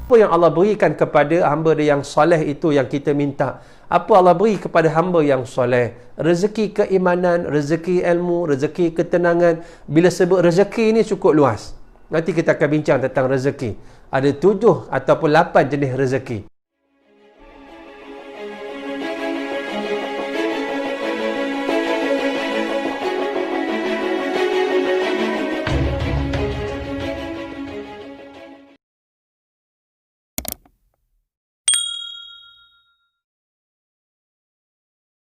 Apa yang Allah berikan kepada hamba dia yang soleh itu yang kita minta. Apa Allah beri kepada hamba yang soleh? Rezeki keimanan, rezeki ilmu, rezeki ketenangan. Bila sebut rezeki ini cukup luas. Nanti kita akan bincang tentang rezeki. Ada 7 ataupun 8 jenis rezeki.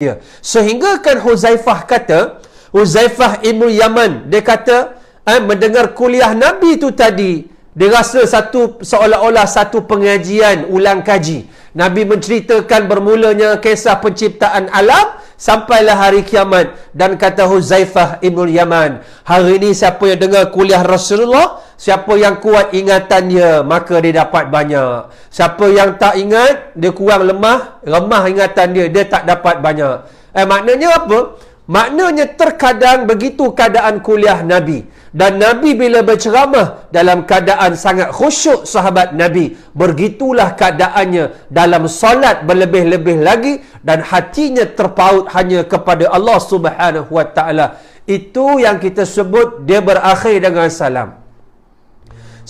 Ya. Sehingga kan Huzaifah kata, Huzaifah Ibn Yaman, dia kata, mendengar kuliah Nabi itu tadi, dia rasa seolah-olah satu pengajian ulang kaji. Nabi menceritakan bermulanya kisah penciptaan alam sampailah hari kiamat. Dan kata Huzaifah Ibn Yaman, hari ini siapa yang dengar kuliah Rasulullah, siapa yang kuat ingatannya, maka dia dapat banyak. Siapa yang tak ingat, dia kurang lemah ingatan dia tak dapat banyak. Maknanya apa? Maknanya terkadang begitu keadaan kuliah Nabi. Dan Nabi bila berceramah dalam keadaan sangat khusyuk sahabat Nabi. Begitulah keadaannya dalam solat berlebih-lebih lagi. Dan hatinya terpaut hanya kepada Allah Subhanahu Wa Taala. Itu yang kita sebut dia berakhir dengan salam.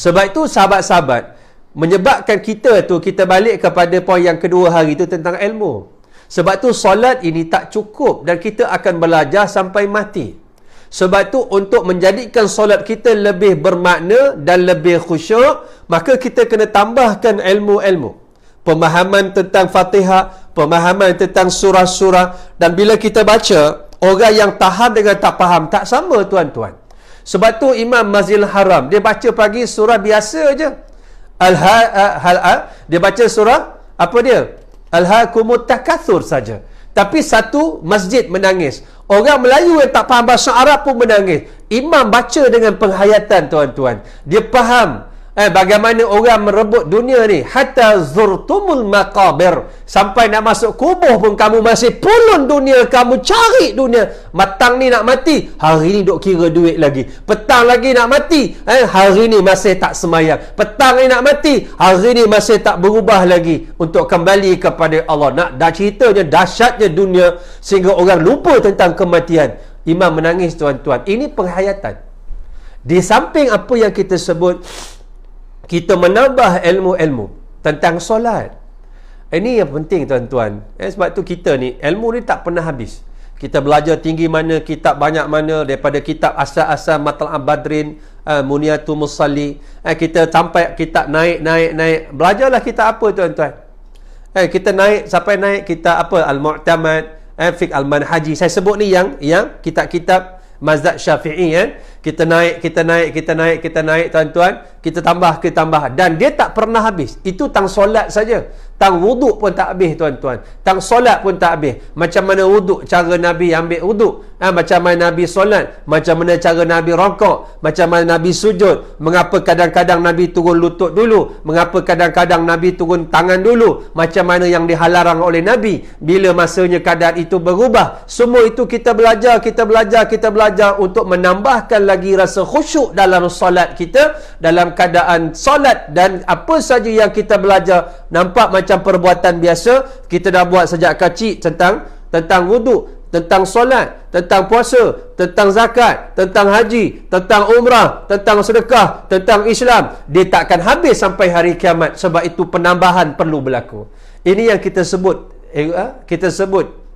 Sebab itu sahabat-sahabat, menyebabkan kita balik kepada poin yang kedua hari itu tentang ilmu. Sebab tu solat ini tak cukup dan kita akan belajar sampai mati. Sebab tu untuk menjadikan solat kita lebih bermakna dan lebih khusyuk, maka kita kena tambahkan ilmu-ilmu. Pemahaman tentang Fatihah, pemahaman tentang surah-surah. Dan bila kita baca, orang yang faham dengan tak faham tak sama tuan-tuan. Sebab tu Imam Mazil Haram, dia baca pagi surah biasa je. Dia baca surah, apa dia? Alhaakumut takatsur saja. Tapi satu masjid menangis. Orang Melayu yang tak faham bahasa Arab pun menangis. Imam baca dengan penghayatan tuan-tuan. Dia faham bagaimana orang merebut dunia ni. Hatta zurtumul maqabir. Sampai nak masuk kubur pun kamu masih pulun dunia. Kamu cari dunia. Matang ni nak mati, hari ni duk kira duit lagi. Petang lagi nak mati, hari ni masih tak semayang. Petang ni nak mati, hari ni masih tak berubah lagi untuk kembali kepada Allah. Nak dah ceritanya dahsyatnya dunia sehingga orang lupa tentang kematian. Imam menangis tuan-tuan. Ini penghayatan. Di samping apa yang kita sebut, kita menambah ilmu-ilmu tentang solat. Ini yang penting tuan-tuan. Sebab tu kita ni, ilmu ni tak pernah habis. Kita belajar tinggi mana, kitab banyak mana, daripada kitab asal-asal Matlab Badrin, Muniatul Musalli. Kita sampai kitab naik. Belajarlah kitab apa tuan-tuan? Kita naik, sampai naik kitab apa? Al-Mu'tamad, Fiqh Al-Manhaji. Saya sebut ni yang kitab-kitab mazhab Syafi'i kan. Kita naik tuan-tuan. Kita tambah. Dan dia tak pernah habis. Itu tang solat saja. Tang wuduk pun tak habis tuan-tuan. Tang solat pun tak habis. Macam mana wuduk, cara Nabi ambil wuduk. Macam mana Nabi solat. Macam mana cara Nabi rokok. Macam mana Nabi sujud. Mengapa kadang-kadang Nabi turun lutut dulu. Mengapa kadang-kadang Nabi turun tangan dulu. Macam mana yang dihalarang oleh Nabi. Bila masanya keadaan itu berubah. Semua itu kita belajar untuk menambahkan lagi rasa khusyuk dalam solat kita. Dalam keadaan solat dan apa saja yang kita belajar nampak macam perbuatan biasa, kita dah buat sejak kecil tentang wuduk, tentang solat, tentang puasa, tentang zakat, tentang haji, tentang umrah, tentang sedekah, tentang Islam. Dia takkan habis sampai hari kiamat. Sebab itu penambahan perlu berlaku. Ini yang kita sebut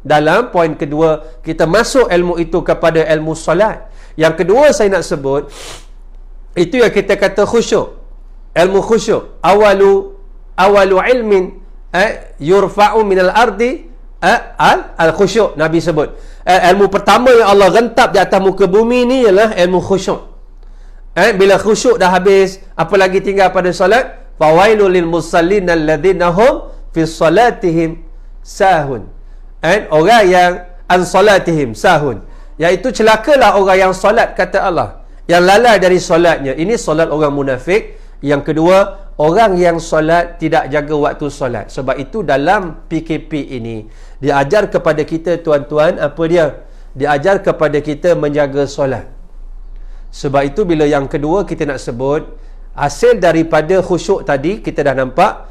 dalam poin kedua. Kita masuk ilmu itu kepada ilmu solat. Yang kedua saya nak sebut, itu yang kita kata khusyuk. Ilmu khusyuk. Awalu ilmin yurfa'u minal ardi al-khusyuk. Nabi sebut. Ilmu pertama yang Allah rentap di atas muka bumi ni ialah ilmu khusyuk. Bila khusyuk dah habis, apa lagi tinggal pada solat? Fawailul lil musallin alladhina hum fi salatihim sahun. Orang yang an salatihim sahun, iaitu celakalah orang yang solat, kata Allah, yang lalai dari solatnya. Ini solat orang munafik. Yang kedua, orang yang solat tidak jaga waktu solat. Sebab itu dalam PKP ini diajar kepada kita tuan-tuan, apa dia? Diajar kepada kita menjaga solat. Sebab itu bila yang kedua kita nak sebut Hasil daripada khusyuk tadi kita dah nampak,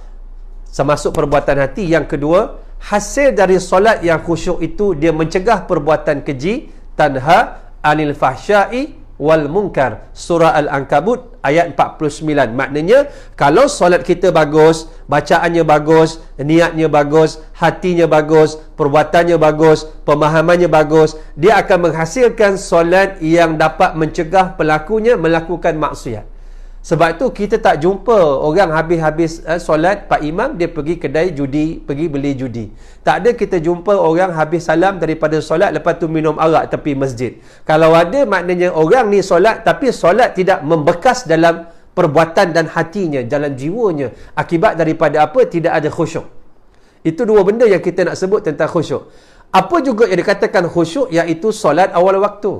termasuk perbuatan hati. Yang kedua, hasil dari solat yang khusyuk itu dia mencegah perbuatan keji, tanha anil fahsya'i wal munkar. Surah Al-Ankabut ayat 49. Maknanya kalau solat kita bagus, bacaannya bagus, niatnya bagus, hatinya bagus, perbuatannya bagus, pemahamannya bagus, dia akan menghasilkan solat yang dapat mencegah pelakunya melakukan maksiat. Sebab tu kita tak jumpa orang habis-habis solat, Pak Imam dia pergi kedai judi, pergi beli judi. Tak ada kita jumpa orang habis salam daripada solat lepas tu minum arak tepi masjid. Kalau ada, maknanya orang ni solat tapi solat tidak membekas dalam perbuatan dan hatinya, dalam jiwanya. Akibat daripada apa? Tidak ada khusyuk. Itu dua benda yang kita nak sebut tentang khusyuk. Apa juga yang dikatakan khusyuk, iaitu solat awal waktu.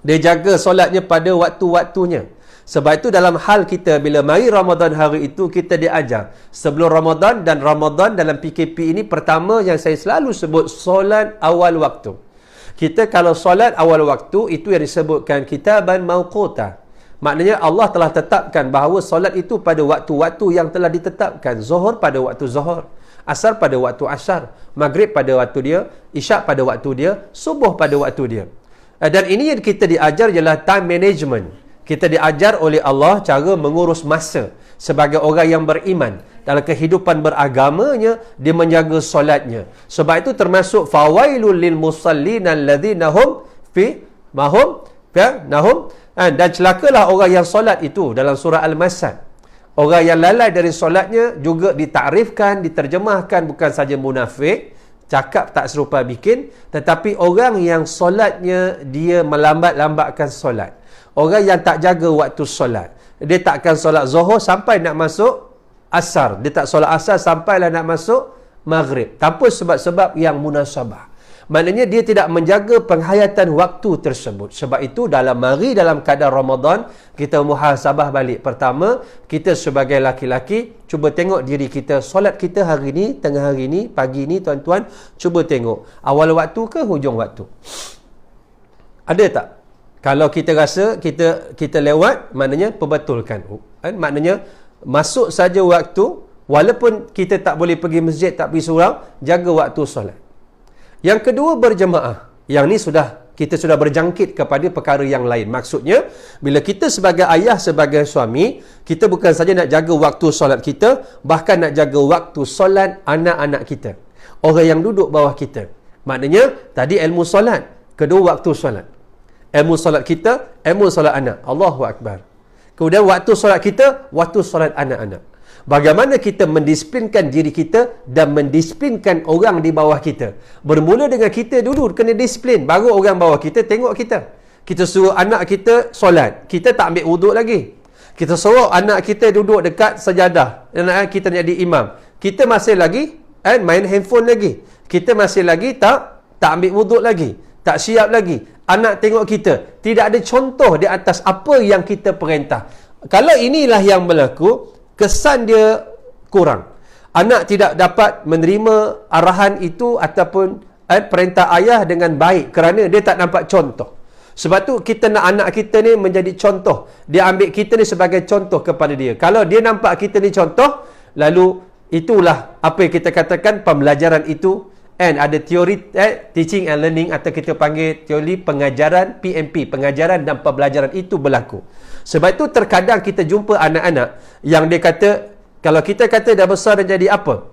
Dia jaga solatnya pada waktu-waktunya. Sebab itu dalam hal kita bila mari Ramadan hari itu, kita diajar sebelum Ramadan dan Ramadan dalam PKP ini, pertama yang saya selalu sebut, solat awal waktu. Kita kalau solat awal waktu itu yang disebutkan kitaban mauquta. Maknanya Allah telah tetapkan bahawa solat itu pada waktu-waktu yang telah ditetapkan. Zuhur pada waktu zuhur, asar pada waktu asar, maghrib pada waktu dia, isyak pada waktu dia, subuh pada waktu dia. Dan ini yang kita diajar ialah time management. Kita diajar oleh Allah cara mengurus masa sebagai orang yang beriman. Dalam kehidupan beragamanya, dia menjaga solatnya. Sebab itu termasuk fawailul lil musallin alladzina hum fi mahum nahum, dan celakalah orang yang solat itu dalam surah Al-Masad. Orang yang lalai dari solatnya juga ditakrifkan, diterjemahkan bukan saja munafik, cakap tak serupa bikin, tetapi orang yang solatnya dia melambat-lambatkan solat. Orang yang tak jaga waktu solat. Dia takkan solat zuhur sampai nak masuk asar. Dia tak solat asar sampailah nak masuk maghrib. Tanpa sebab-sebab yang munasabah. Maknanya dia tidak menjaga penghayatan waktu tersebut. Sebab itu dalam keadaan Ramadan, kita muhasabah balik. Pertama, kita sebagai laki-laki, cuba tengok diri kita. Solat kita hari ni, tengah hari ni, pagi ni tuan-tuan, cuba tengok. Awal waktu ke hujung waktu? Ada tak? Kalau kita rasa kita lewat, maknanya perbetulkan. Maknanya masuk saja waktu, walaupun kita tak boleh pergi masjid, tak pergi surau, jaga waktu solat. Yang kedua, berjemaah. Yang ni kita sudah berjangkit kepada perkara yang lain. Maksudnya, bila kita sebagai ayah, sebagai suami, kita bukan saja nak jaga waktu solat kita, bahkan nak jaga waktu solat anak-anak kita, orang yang duduk bawah kita. Maknanya, tadi ilmu solat, kedua waktu solat. Ilmu solat kita, ilmu solat anak. Allahu Akbar. Kemudian waktu solat kita, waktu solat anak-anak. Bagaimana kita mendisiplinkan diri kita dan mendisiplinkan orang di bawah kita. Bermula dengan kita dulu kena disiplin, baru orang bawah kita tengok kita. Kita suruh anak kita solat, kita tak ambil wuduk lagi. Kita suruh anak kita duduk dekat sejadah, anak kita jadi imam, kita masih lagi main handphone lagi. Kita masih lagi tak ambil wuduk lagi, tak siap lagi. Anak tengok kita, tidak ada contoh di atas apa yang kita perintah. Kalau inilah yang berlaku, kesan dia kurang. Anak tidak dapat menerima arahan itu ataupun perintah ayah dengan baik kerana dia tak nampak contoh. Sebab tu kita nak anak kita ni menjadi contoh. Dia ambil kita ni sebagai contoh kepada dia. Kalau dia nampak kita ni contoh, lalu itulah apa yang kita katakan pembelajaran itu. Ada teori teaching and learning, atau kita panggil teori pengajaran PMP, pengajaran dan pembelajaran itu berlaku. Sebab itu terkadang kita jumpa anak-anak yang dia kata, kalau kita kata dah besar dan jadi apa?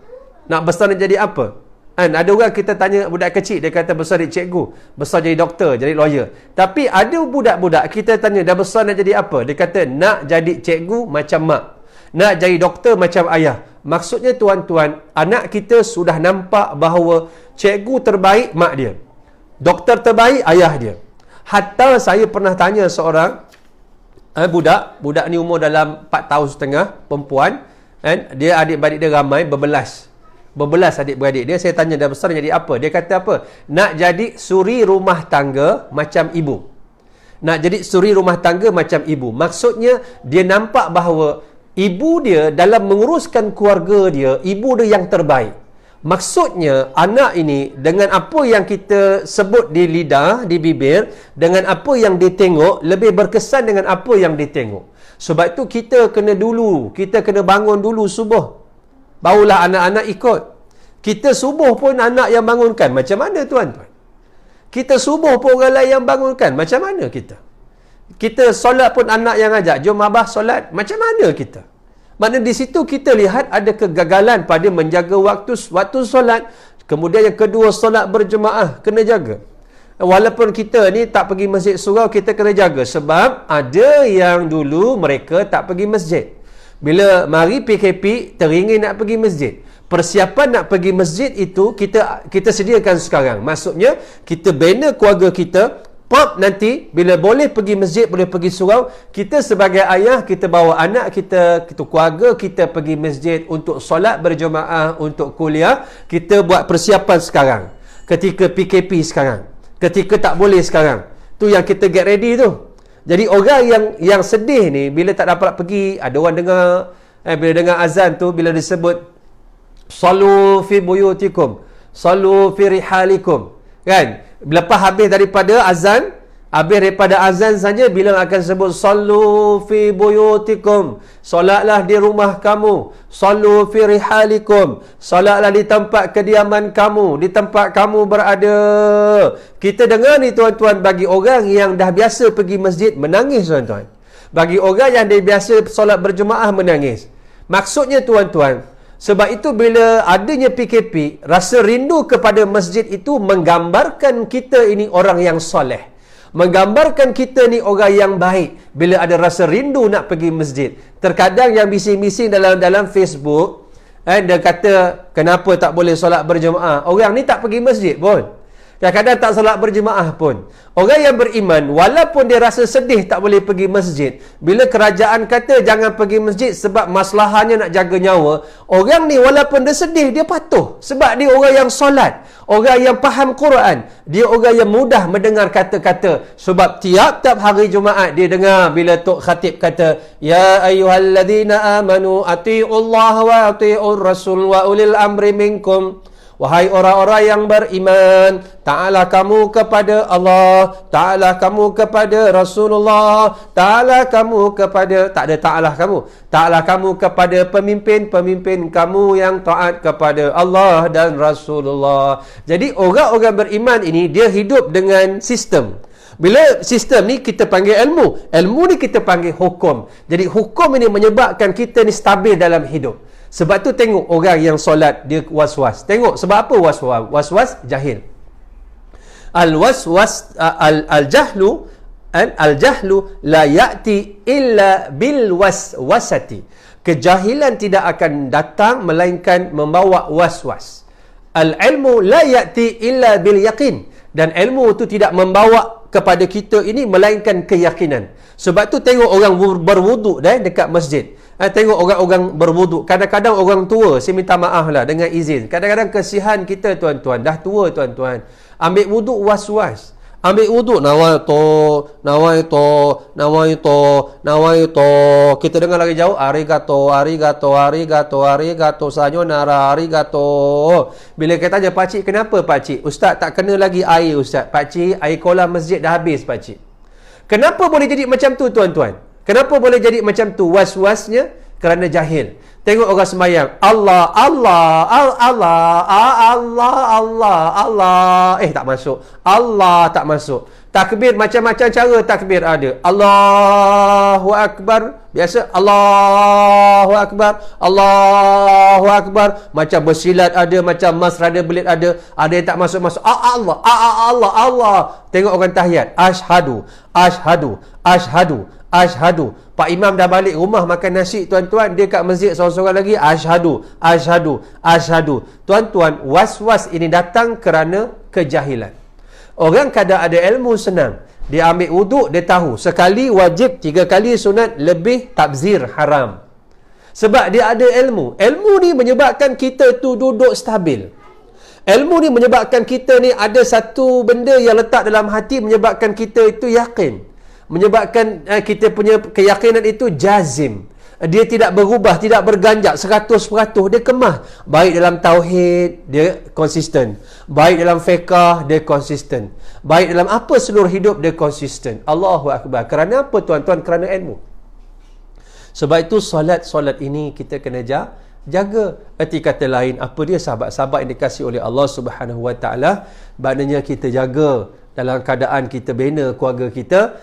Nak besar dan jadi apa? Ada orang kita tanya budak kecil, dia kata besar jadi cikgu, besar jadi doktor, jadi lawyer. Tapi ada budak-budak kita tanya dah besar dan jadi apa? Dia kata nak jadi cikgu macam mak, nak jadi doktor macam ayah. Maksudnya tuan-tuan, anak kita sudah nampak bahawa cikgu terbaik mak dia, doktor terbaik ayah dia. Hatta saya pernah tanya seorang budak ni umur dalam 4 tahun setengah, perempuan, dia adik-beradik dia ramai, berbelas adik-beradik dia. Saya tanya dah besar jadi apa? Dia kata apa? Nak jadi suri rumah tangga macam ibu. Nak jadi suri rumah tangga macam ibu. Maksudnya dia nampak bahawa ibu dia dalam menguruskan keluarga dia, ibu dia yang terbaik. Maksudnya anak ini dengan apa yang kita sebut di lidah, di bibir, dengan apa yang ditengok lebih berkesan dengan apa yang ditengok. Sebab itu kita kena bangun dulu subuh. Barulah anak-anak ikut. Kita subuh pun anak yang bangunkan. Macam mana tuan-tuan? Kita subuh pun orang lain yang bangunkan. Macam mana kita? Kita solat pun anak yang ajak. Jom abah solat. Macam mana kita? Maknanya di situ kita lihat ada kegagalan pada menjaga waktu solat. Kemudian yang kedua, solat berjemaah kena jaga. Walaupun kita ni tak pergi masjid surau, kita kena jaga. Sebab ada yang dulu mereka tak pergi masjid. Bila mari PKP, teringin nak pergi masjid. Persiapan nak pergi masjid itu kita sediakan sekarang. Maksudnya kita bina keluarga kita. Nanti bila boleh pergi masjid, boleh pergi surau, kita sebagai ayah, kita bawa anak kita keluarga kita pergi masjid untuk solat berjemaah, untuk kuliah. Kita buat persiapan sekarang ketika PKP sekarang, ketika tak boleh sekarang. Tu yang kita get ready tu. Jadi orang yang sedih ni bila tak dapat pergi, ada orang dengar bila dengar azan tu, bila disebut sallu fi buyutikum, sallu fi rihalikum, kan? Lepas habis daripada azan saja, bila akan sebut sallu fi buyutikum, solatlah di rumah kamu, sallu fi rihalikum, solatlah di tempat kediaman kamu, di tempat kamu berada. Kita dengar ni tuan-tuan, bagi orang yang dah biasa pergi masjid menangis tuan-tuan. Bagi orang yang dah biasa solat berjemaah menangis. Maksudnya tuan-tuan, sebab itu bila adanya PKP, rasa rindu kepada masjid itu menggambarkan kita ini orang yang soleh. Menggambarkan kita ni orang yang baik. Bila ada rasa rindu nak pergi masjid. Terkadang yang bising-bising dalam Facebook, dia kata, kenapa tak boleh solat berjemaah? Orang ni tak pergi masjid pun. Kadang-kadang tak solat berjemaah pun. Orang yang beriman, walaupun dia rasa sedih tak boleh pergi masjid, bila kerajaan kata jangan pergi masjid sebab masalahnya nak jaga nyawa, orang ni walaupun dia sedih, dia patuh. Sebab dia orang yang solat, orang yang faham Quran, dia orang yang mudah mendengar kata-kata. Sebab tiap-tiap hari Jumaat dia dengar bila Tok Khatib kata, ya ayyuhalladzina amanu ati'ullaha wa ati'ur rasul wa ulil amri minkum. Wahai orang-orang yang beriman, ta'ala kamu kepada Allah, ta'ala kamu kepada Rasulullah, ta'ala kamu kepada, tak ada ta'ala kamu kepada pemimpin-pemimpin kamu yang taat kepada Allah dan Rasulullah. Jadi orang-orang beriman ini, dia hidup dengan sistem. Bila sistem ni kita panggil ilmu, ilmu ni kita panggil hukum. Jadi hukum ini menyebabkan kita ni stabil dalam hidup. Sebab tu tengok orang yang solat dia was-was. Tengok sebab apa was-was? Was-was jahil. Al-jahlu la ya'ti illa bil waswasati. Kejahilan tidak akan datang melainkan membawa was-was. Al-ilmu la ya'ti illa bil yaqin. Dan ilmu itu tidak membawa kepada kita ini melainkan keyakinan. Sebab tu tengok orang berwuduk dekat masjid. Tengok orang-orang berwuduk. Kadang-kadang orang tua, saya minta maaf lah dengan izin. Kadang-kadang kesihan kita tuan-tuan, dah tua tuan-tuan. Ambil wuduk was-was. Ambil wuduk nawaito. Kita dengar lagi jauh, arigato, sayonara, arigato. Bila kita tanya, pakcik kenapa pakcik? Ustaz tak kena lagi air ustaz. Pakcik, air kolam masjid dah habis pakcik. Kenapa boleh jadi macam tu tuan-tuan? Kenapa boleh jadi macam tu? Was-wasnya kerana jahil. Tengok orang sembahyang, Allah tak masuk. Allah tak masuk. Takbir macam-macam cara takbir ada. Allahu Akbar. Biasa Allahu Akbar. Macam bersilat ada, macam mas rada belit ada. Ada yang tak masuk-masuk. Allah. Tengok orang tahiyat. Ashadu. Pak Imam dah balik rumah makan nasi tuan-tuan, dia kat masjid seorang-seorang lagi ashadu. Tuan-tuan, was-was ini datang kerana kejahilan. Orang kadang ada ilmu senang, dia ambil wuduk, dia tahu sekali wajib, 3 kali sunat, lebih tabzir haram. Sebab dia ada ilmu. Ilmu ni menyebabkan kita tu duduk stabil. Ilmu ni menyebabkan kita ni ada satu benda yang letak dalam hati, menyebabkan kita itu yakin. Menyebabkan kita punya keyakinan itu jazim. Dia tidak berubah, tidak berganjak 100%, dia kemas. Baik dalam tauhid, dia konsisten. Baik dalam fiqh, dia konsisten. Baik dalam apa seluruh hidup, dia konsisten. Allahu Akbar. Kerana apa tuan-tuan? Kerana ilmu. Sebab itu solat ini kita kena jaga. Erti kata lain, apa dia sahabat-sahabat yang dikasihi oleh Allah Subhanahu Wa Taala, maknanya kita jaga dalam keadaan kita bina keluarga kita,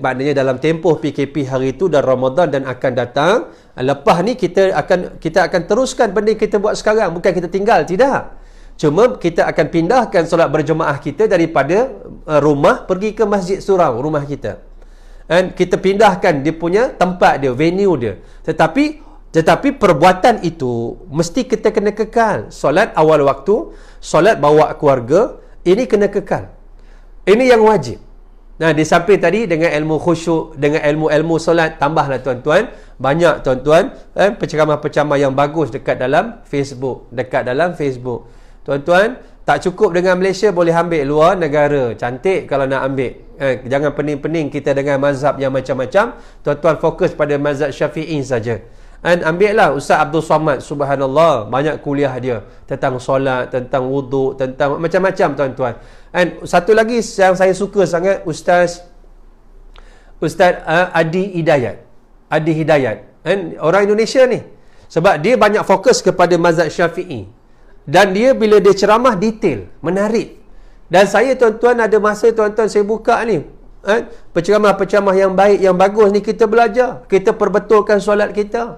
maknanya dalam tempoh PKP hari itu dan Ramadan dan akan datang, lepas ni kita akan teruskan benda kita buat sekarang, bukan kita tinggal, tidak. Cuma kita akan pindahkan solat berjemaah kita daripada rumah pergi ke masjid surau rumah kita. Kita pindahkan dia punya tempat dia, venue dia. Tetapi perbuatan itu mesti kita kena kekal. Solat awal waktu, solat bawa keluarga, ini kena kekal. Ini yang wajib. Nah, di samping tadi dengan ilmu khusyuk, dengan ilmu-ilmu solat, tambahlah tuan-tuan, banyak tuan-tuan penceramah-penceramah yang bagus dekat dalam Facebook, Tuan-tuan, tak cukup dengan Malaysia, boleh ambil luar negara. Cantik kalau nak ambil. Jangan pening-pening kita dengan mazhab yang macam-macam. Tuan-tuan fokus pada mazhab Syafi'i saja. Ambillah Ustaz Abdul Somad, subhanallah, banyak kuliah dia tentang solat, tentang wuduk, tentang macam-macam tuan-tuan. Satu lagi yang saya suka sangat, Ustaz Adi Hidayat, orang Indonesia ni, sebab dia banyak fokus kepada mazhab Syafi'i, dan dia bila dia ceramah detail, menarik. Dan saya tuan-tuan ada masa tuan-tuan saya buka ni, penceramah-penceramah yang baik, yang bagus ni, kita belajar, kita perbetulkan solat kita.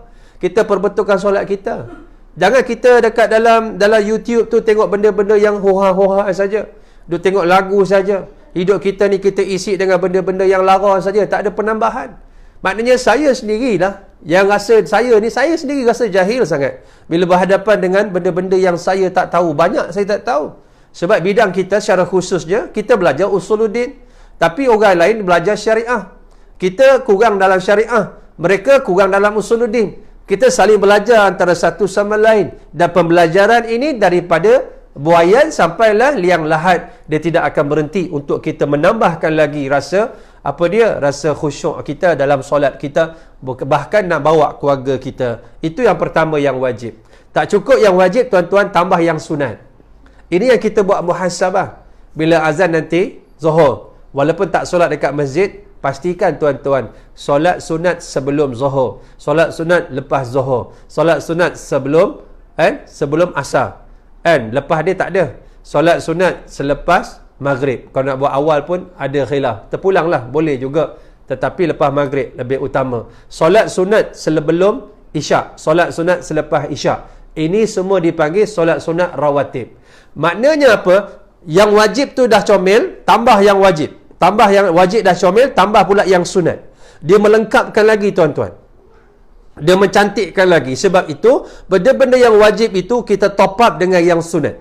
Jangan kita dekat dalam YouTube tu tengok benda-benda yang hoha-hoha saja. Dia tengok lagu saja. Hidup kita ni kita isi dengan benda-benda yang lara saja, tak ada penambahan. Maknanya saya sendirilah yang rasa saya sendiri rasa jahil sangat bila berhadapan dengan benda-benda yang saya tak tahu. Banyak saya tak tahu. Sebab bidang kita secara khususnya kita belajar usuluddin, tapi orang lain belajar syariah. Kita kurang dalam syariah, mereka kurang dalam usuluddin. Kita saling belajar antara satu sama lain, dan pembelajaran ini daripada buayan sampailah liang lahat, dia tidak akan berhenti untuk kita menambahkan lagi rasa rasa khusyuk kita dalam solat kita, bahkan nak bawa keluarga kita. Itu yang pertama yang wajib. Tak cukup yang wajib tuan-tuan, tambah yang sunat. Ini yang kita buat muhasabah. Bila azan nanti Zuhur, walaupun tak solat dekat masjid, pastikan tuan-tuan solat sunat sebelum Zuhur, solat sunat lepas Zuhur, solat sunat sebelum asar. Lepas dia tak ada. Solat sunat selepas maghrib. Kalau nak buat awal pun ada khilaf. Terpulanglah, boleh juga. Tetapi lepas maghrib lebih utama. Solat sunat sebelum isyak, solat sunat selepas isyak. Ini semua dipanggil solat sunat rawatib. Maknanya apa? Yang wajib tu dah comel, tambah yang wajib. Tambah yang wajib dah comel, tambah pula yang sunat. Dia melengkapkan lagi tuan-tuan. Dia mencantikkan lagi. Sebab itu, benda-benda yang wajib itu kita top up dengan yang sunat.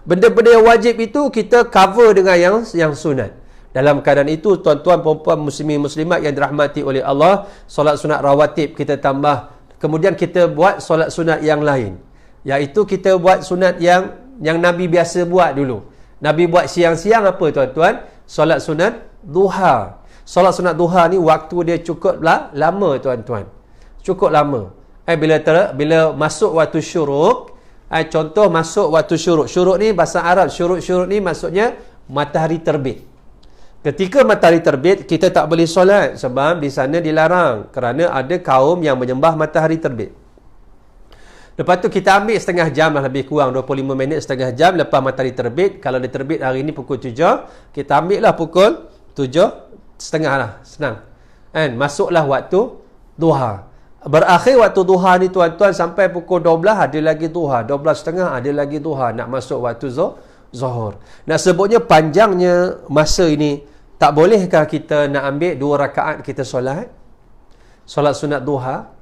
Benda-benda yang wajib itu kita cover dengan yang sunat. Dalam keadaan itu, tuan-tuan, perempuan, muslimin, muslimat yang dirahmati oleh Allah, solat sunat rawatib kita tambah. Kemudian kita buat solat sunat yang lain. Iaitu kita buat sunat yang Nabi biasa buat dulu. Nabi buat siang-siang apa tuan-tuan? Solat sunat duha. Solat sunat duha ni waktu dia cukup lama tuan-tuan. Cukup lama. Bila masuk waktu syuruk, contoh masuk waktu syuruk. Syuruk ni bahasa Arab, syuruk ni maksudnya matahari terbit. Ketika matahari terbit, kita tak boleh solat sebab di sana dilarang kerana ada kaum yang menyembah matahari terbit. Lepas tu kita ambil setengah jam lah, lebih kurang 25 minit, setengah jam lepas matahari terbit. Kalau dia terbit hari ni pukul 7, kita ambil lah pukul 7.30 lah, senang. Masuklah waktu duha. Berakhir waktu duha ni tuan-tuan sampai pukul 12 ada lagi duha, 12.30 ada lagi duha, nak masuk waktu zuhur. Nak sebutnya panjangnya masa ini, tak bolehkah kita nak ambil 2 rakaat kita solat sunat duha?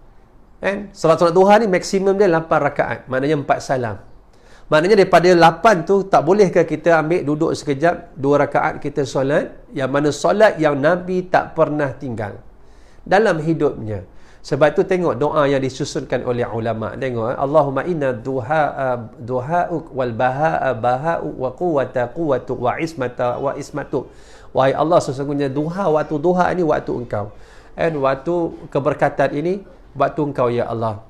Solat sunat duha ni maksimum dia 8 rakaat, maknanya 4 salam. Maknanya daripada 8 tu, tak bolehkah kita ambil duduk sekejap 2 rakaat kita solat, yang mana solat yang Nabi tak pernah tinggal dalam hidupnya. Sebab tu tengok doa yang disusunkan oleh ulama. Tengok, Allahumma inna duha'uk wal baha'u wa quwwatu wa ismatu. Wahai Allah, sesungguhnya duha, waktu duha ini waktu engkau. Waktu keberkatan ini waktu engkau ya Allah.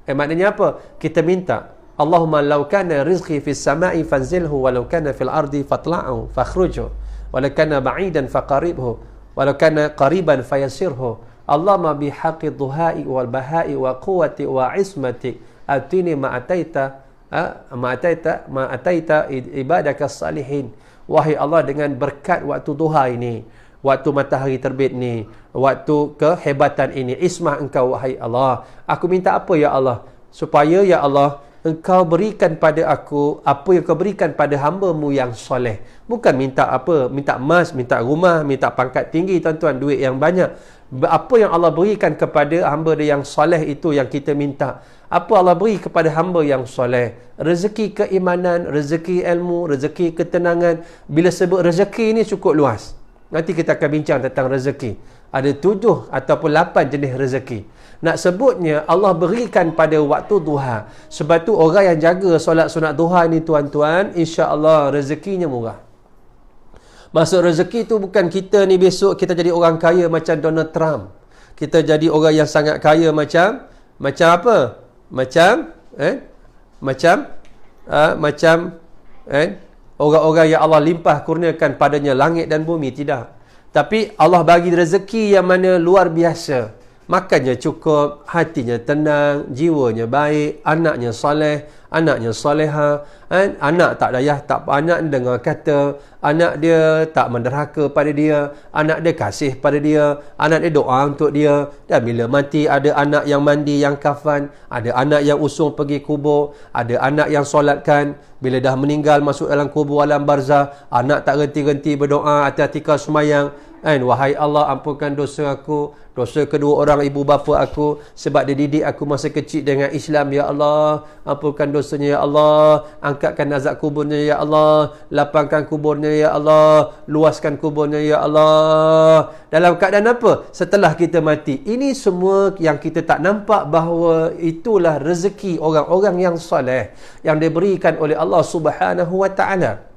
Maknanya apa? Kita minta, Allahumma law kana rizqi fis sama'i fanzilhu walau kana fil ardi fatla'u fakhruju walau kana ba'idan faqaribhu walau kana qariban fayasirhu. Allahumma bihaqqi dhuha'i wal baha'i wa quwwati wa ismati atini ma ataita ibadaka salihin. Wahai Allah, dengan berkat waktu duha ini, waktu matahari terbit ni, waktu kehebatan ini, ismah engkau wahai Allah, aku minta apa ya Allah? Supaya ya Allah, engkau berikan pada aku apa yang kau berikan pada hamba-Mu yang soleh. Bukan minta apa, minta emas, minta rumah, minta pangkat tinggi tuan-tuan, duit yang banyak. Apa yang Allah berikan kepada hamba Dia yang soleh, itu yang kita minta. Apa Allah beri kepada hamba yang soleh? Rezeki keimanan, rezeki ilmu, rezeki ketenangan. Bila sebut rezeki ini cukup luas. Nanti kita akan bincang tentang rezeki. Ada 7 ataupun 8 jenis rezeki. Nak sebutnya Allah berikan pada waktu duha. Sebab tu orang yang jaga solat sunat duha ni tuan-tuan, insya-Allah rezekinya murah. Maksud rezeki tu bukan kita ni besok kita jadi orang kaya macam Donald Trump. Kita jadi orang yang sangat kaya macam apa? Macam orang-orang yang Allah limpah kurniakan padanya langit dan bumi. Tidak. Tapi Allah bagi rezeki yang mana luar biasa. Makannya cukup, hatinya tenang, jiwanya baik, anaknya soleh, anaknya soleha, anak tak dayah, tak anak dengar kata, anak dia tak menderhaka pada dia, anak dia kasih pada dia, anak dia doa untuk dia, dan bila mati ada anak yang mandi, yang kafan, ada anak yang usung pergi kubur, ada anak yang solatkan, bila dah meninggal masuk dalam kubur alam barzah, anak tak renti-renti berdoa, hati-hati kau semayang, wahai Allah, ampunkan dosa aku, dosa kedua orang ibu bapa aku, sebab dia didik aku masa kecil dengan Islam, ya Allah, ampunkan dosanya ya Allah, angkatkan azab kuburnya ya Allah, lapangkan kuburnya ya Allah, luaskan kuburnya ya Allah. Dalam keadaan apa? Setelah kita mati. Ini semua yang kita tak nampak, bahawa itulah rezeki orang-orang yang soleh yang diberikan oleh Allah Subhanahu wa ta'ala.